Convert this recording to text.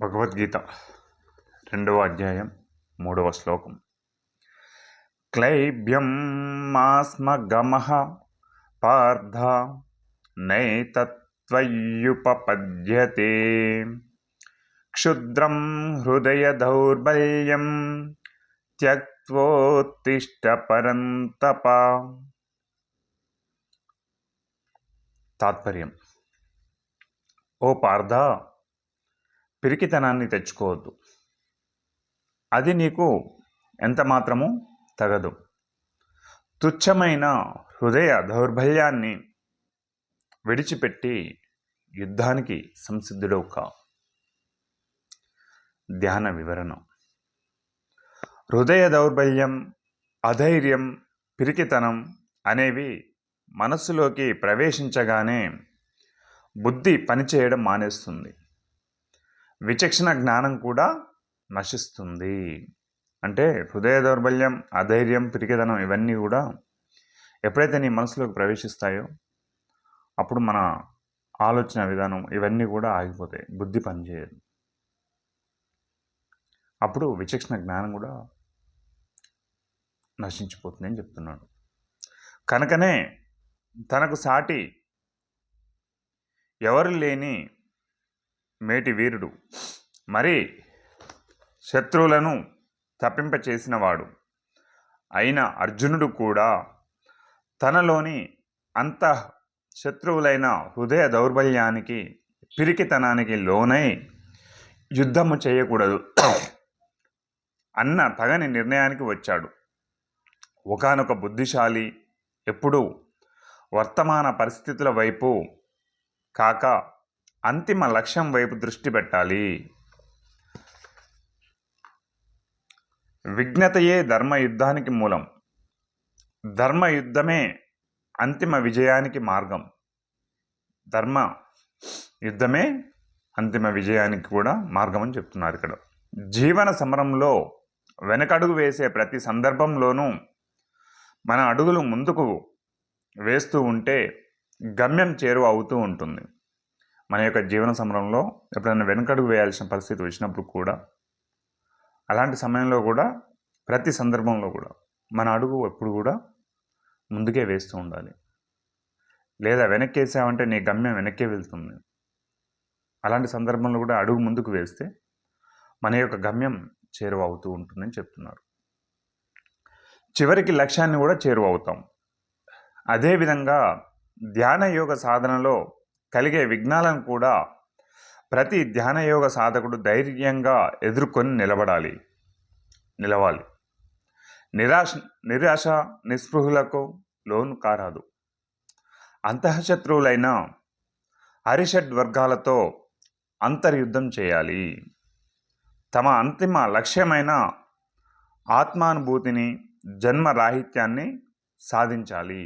భగవద్గీత 2వ అధ్యాయం 3వ శ్లోకం. క్లైబ్యం మాస్మగమః పార్థ నైతత్వయ్యుపపద్యతే క్షుద్రం హృదయ దౌర్బల్యం త్యక్త్వోత్తిష్ట పరంతప. తాత్పర్యం: ఓ పార్థ, పిరికితనాన్ని తెచ్చుకోవద్దు, అది నీకు ఎంత మాత్రమూ తగదు. తుచ్చమైన హృదయ దౌర్బల్యాన్ని విడిచిపెట్టి యుద్ధానికి సంసిద్ధుడవు కా. ధ్యాన వివరణ: హృదయ దౌర్బల్యం, అధైర్యం, పిరికితనం అనేవి మనస్సులోకి ప్రవేశించగానే బుద్ధి పనిచేయడం మానేస్తుంది, విచక్షణ జ్ఞానం కూడా నశిస్తుంది. అంటే హృదయ దౌర్బల్యం, అధైర్యం, పిరికితనం ఇవన్నీ కూడా ఎప్పుడైతే నీ మనసులోకి ప్రవేశిస్తాయో అప్పుడు మన ఆలోచన విధానం ఇవన్నీ కూడా ఆగిపోతాయి, బుద్ధి పనిచేయదు. అప్పుడు విచక్షణ జ్ఞానం కూడా నశించిపోతుంది అని చెప్తున్నాడు. కనుకనే తనకు సాటి ఎవరు లేని మేటి వీరుడు, మరి శత్రువులను తప్పింపచేసినవాడు అయిన అర్జునుడు కూడా తనలోని అంత శత్రువులైన హృదయ దౌర్బల్యానికి, పిరికితనానికి లోనై యుద్ధము చేయకూడదు అన్న తగని నిర్ణయానికి వచ్చాడు. ఒకానొక బుద్ధిశాలి ఎప్పుడూ వర్తమాన పరిస్థితుల వైపు కాక అంతిమ లక్ష్యం వైపు దృష్టి పెట్టాలి. విఘ్నతయే ధర్మయుద్ధానికి మూలం, ధర్మయుద్ధమే అంతిమ విజయానికి మార్గం. ధర్మ యుద్ధమే అంతిమ విజయానికి కూడా మార్గం అని చెప్తున్నారు ఇక్కడ. జీవన సమరంలో వెనకడుగు వేసే ప్రతి సందర్భంలోనూ మన అడుగులు ముందుకు వేస్తూ ఉంటే గమ్యం చేరువ అవుతూ ఉంటుంది. మన యొక్క జీవన సమరంలో ఎప్పుడైనా వెనకడుగు వేయాల్సిన పరిస్థితి వచ్చినప్పుడు కూడా, అలాంటి సమయంలో కూడా, ప్రతి సందర్భంలో కూడా మన అడుగు ఎప్పుడు కూడా ముందుకే వేస్తూ ఉండాలి. లేదా వెనక్కి వేసామంటే నీ గమ్యం వెనక్కే వెళ్తుంది. అలాంటి సందర్భంలో కూడా అడుగు ముందుకు వేస్తే మన యొక్క గమ్యం చేరువ అవుతూ ఉంటుందని చెప్తున్నారు. చివరికి లక్ష్యాన్ని కూడా చేరువ అవుతాం. అదేవిధంగా ధ్యాన యోగ సాధనలో కలిగే విఘ్నాలను కూడా ప్రతి ధ్యానయోగ సాధకుడు ధైర్యంగా ఎదుర్కొని నిలవాలి. నిరాశ నిస్పృహులకు లోను కారాదు. అంతఃశత్రువులైన హరిషడ్ వర్గాలతో అంతర్యుద్ధం చేయాలి. తమ అంతిమ లక్ష్యమైన ఆత్మానుభూతిని, జన్మరాహిత్యాన్ని సాధించాలి.